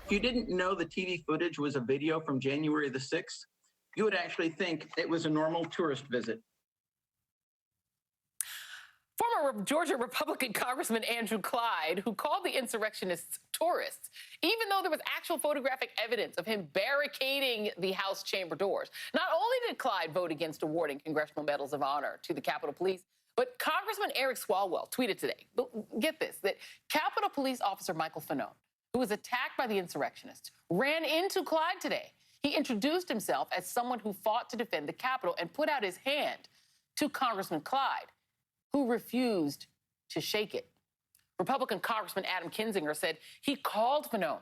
If you didn't know the TV footage was a video from January the 6th, you would actually think it was a normal tourist visit. Former Georgia Republican Congressman Andrew Clyde, who called the insurrectionists tourists, even though there was actual photographic evidence of him barricading the House chamber doors. Not only did Clyde vote against awarding Congressional Medals of Honor to the Capitol Police, but Congressman Eric Swalwell tweeted today, get this, that Capitol Police Officer Michael Fanone, who was attacked by the insurrectionists, ran into Clyde today. He introduced himself as someone who fought to defend the Capitol and put out his hand to Congressman Clyde, who refused to shake it. Republican Congressman Adam Kinzinger said he called Fanone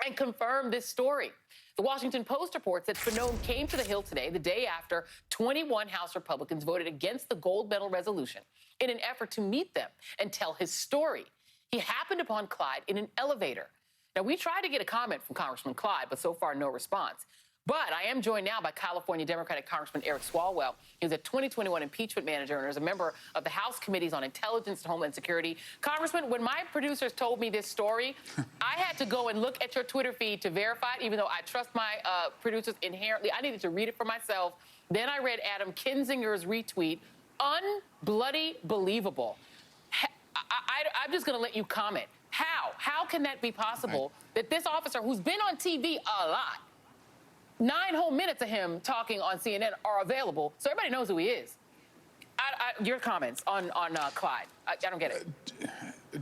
and confirmed this story. The Washington Post reports that Fanone came to the Hill today, the day after 21 House Republicans voted against the gold medal resolution in an effort to meet them and tell his story. He happened upon Clyde in an elevator. Now, we tried to get a comment from Congressman Clyde, but so far no response. But I am joined now by California Democratic Congressman Eric Swalwell. He's a 2021 impeachment manager and is a member of the House Committees on Intelligence and Homeland Security. Congressman, when my producers told me this story, I had to go and look at your Twitter feed to verify it, even though I trust my producers inherently. I needed to read it for myself. Then I read Adam Kinzinger's retweet. Unbloody believable. I'm just going to let you comment. How can that be possible that this officer, who's been on TV a lot, 9 whole minutes of him talking on CNN are available, so everybody knows who he is? Your comments on Clyde. I don't get it.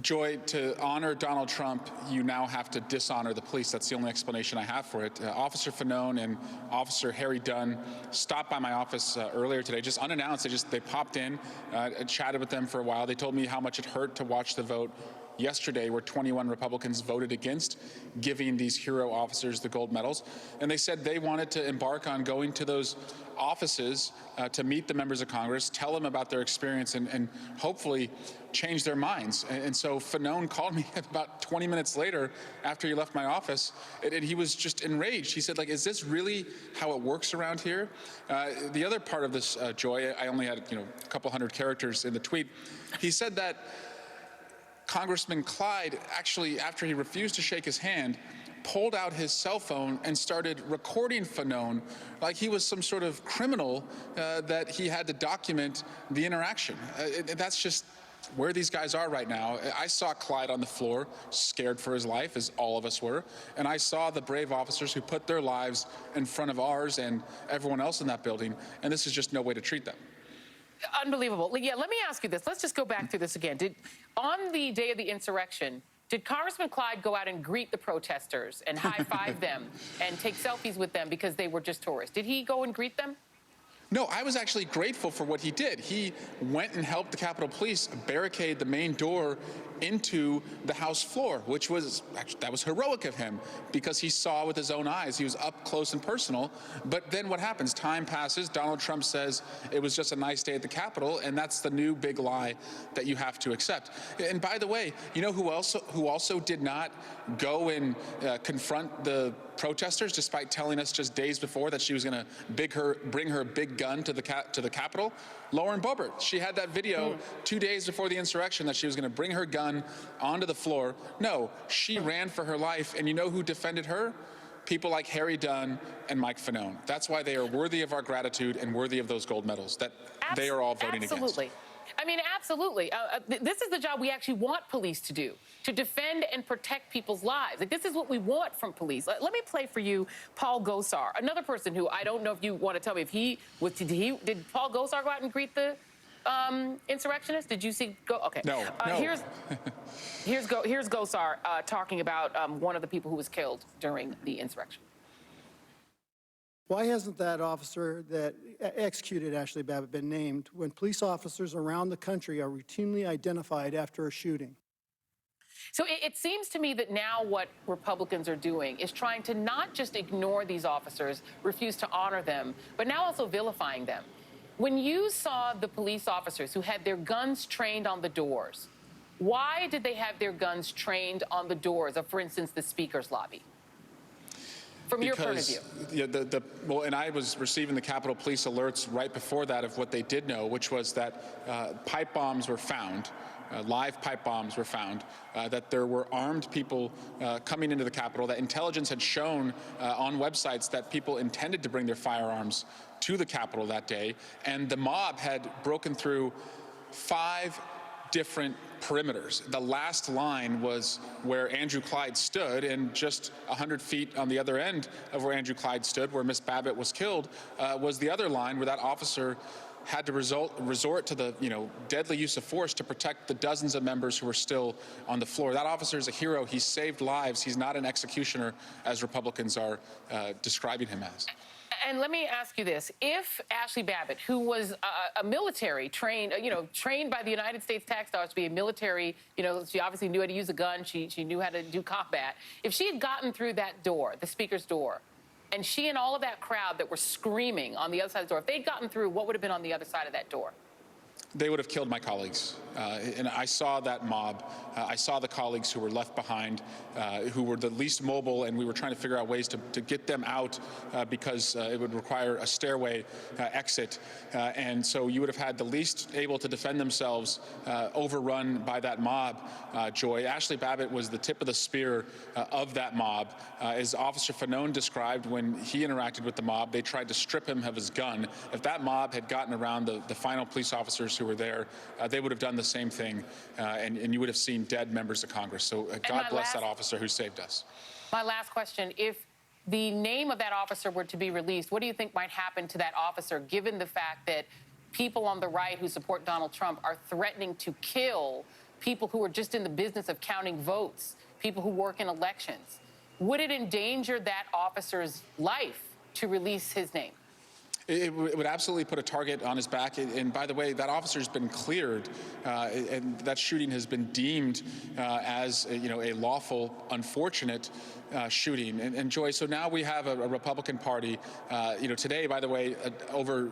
Joy, to honor Donald Trump, you now have to dishonor the police. That's the only explanation I have for it. Officer Fanone and Officer Harry Dunn stopped by my office earlier today, just unannounced. They popped in, chatted with them for a while. They told me how much it hurt to watch the vote yesterday, where 21 Republicans voted against giving these hero officers the gold medals. And they said they wanted to embark on going to those offices to meet the members of Congress, tell them about their experience, and hopefully change their minds. And so Fanone called me about 20 minutes later after he left my office, and he was just enraged. He said, like, is this really how it works around here? The other part of this, Joy, I only had a couple hundred characters in the tweet. He said that Congressman Clyde, actually, after he refused to shake his hand, pulled out his cell phone and started recording Fanone like he was some sort of criminal that he had to document the interaction. That's just where these guys are right now. I saw Clyde on the floor, scared for his life, as all of us were, and I saw the brave officers who put their lives in front of ours and everyone else in that building, and this is just no way to treat them. Unbelievable. Yeah, let me ask you this. Let's just go back through this again. On the day of the insurrection, did Congressman Clyde go out and greet the protesters and high-five them and take selfies with them because they were just tourists? Did he go and greet them? No, I was actually grateful for what he did. He went and helped the Capitol Police barricade the main door into the House floor, which was, actually, that was heroic of him because he saw with his own eyes. He was up close and personal. But then what happens? Time passes. Donald Trump says it was just a nice day at the Capitol, and that's the new big lie that you have to accept. And by the way, you know who also did not go and confront the protesters, despite telling us just days before that she was going to bring her big gun to the Capitol? Lauren Boebert. She had that video 2 days before the insurrection that she was going to bring her gun onto the floor. No, she ran for her life, and you know who defended her? People like Harry Dunn and Mike Fanone. That's why they are worthy of our gratitude and worthy of those gold medals that they are all voting against. Absolutely. I mean, absolutely. This is the job we actually want police to do, to defend and protect people's lives. Like, this is what we want from police. Let me play for you Paul Gosar, another person who I don't know if you want to tell me if did Paul Gosar go out and greet the insurrectionists? Did you see? Okay. No. Here's Gosar talking about one of the people who was killed during the insurrection. Why hasn't that officer that executed Ashley Babbitt been named when police officers around the country are routinely identified after a shooting? So it seems to me that now what Republicans are doing is trying to not just ignore these officers, refuse to honor them, but now also vilifying them. When you saw the police officers who had their guns trained on the doors, why did they have their guns trained on the doors of, for instance, the Speaker's lobby? From your point of view. Yeah, well, and I was receiving the Capitol Police alerts right before that of what they did know, which was that pipe bombs were found live pipe bombs were found, that there were armed people coming into the Capitol, that intelligence had shown on websites that people intended to bring their firearms to the Capitol that day, and the mob had broken through 5 different perimeters. The last line was where Andrew Clyde stood, and just 100 feet on the other end of where Andrew Clyde stood, where Miss Babbitt was killed, was the other line where that officer had to resort to the deadly use of force to protect the dozens of members who were still on the floor. That officer is a hero. He saved lives. He's not an executioner, as Republicans are describing him as. And let me ask you this. If Ashley Babbitt, who was a military trained, trained by the United States tax dollars to be a military, she obviously knew how to use a gun, she knew how to do combat. If she had gotten through that door, the speaker's door, and she and all of that crowd that were screaming on the other side of the door, if they'd gotten through, what would have been on the other side of that door? They would have killed my colleagues. And I saw that mob. I saw the colleagues who were left behind, who were the least mobile, and we were trying to figure out ways to get them out because it would require a stairway exit. And so you would have had the least able to defend themselves overrun by that mob, Joy. Ashley Babbitt was the tip of the spear of that mob. As Officer Fanone described, when he interacted with the mob, they tried to strip him of his gun. If that mob had gotten around the final police officers who were there, they would have done the same thing, and you would have seen dead members of Congress. So God bless that officer who saved us. My last question, if the name of that officer were to be released, what do you think might happen to that officer, given the fact that people on the right who support Donald Trump are threatening to kill people who are just in the business of counting votes, people who work in elections? Would it endanger that officer's life to release his name? It would absolutely put a target on his back. And by the way, that officer's been cleared, and that shooting has been deemed as a lawful, unfortunate shooting. And Joy, so now we have a Republican Party. Today, by the way, over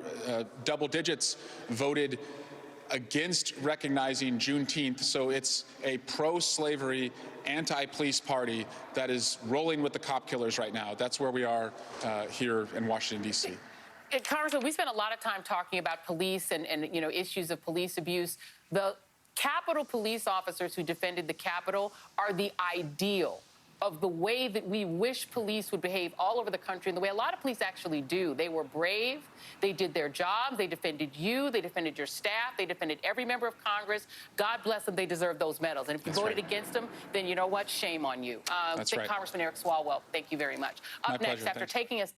double digits voted against recognizing Juneteenth. So it's a pro-slavery, anti-police party that is rolling with the cop killers right now. That's where we are here in Washington, D.C. Congressman, we spent a lot of time talking about police and issues of police abuse. The Capitol police officers who defended the Capitol are the ideal of the way that we wish police would behave all over the country and the way a lot of police actually do. They were brave. They did their jobs. They defended you. They defended your staff. They defended every member of Congress. God bless them. They deserve those medals. And if you voted against them, then you know what? Shame on you. That's right. Congressman Eric Swalwell, thank you very much. Up next, after taking us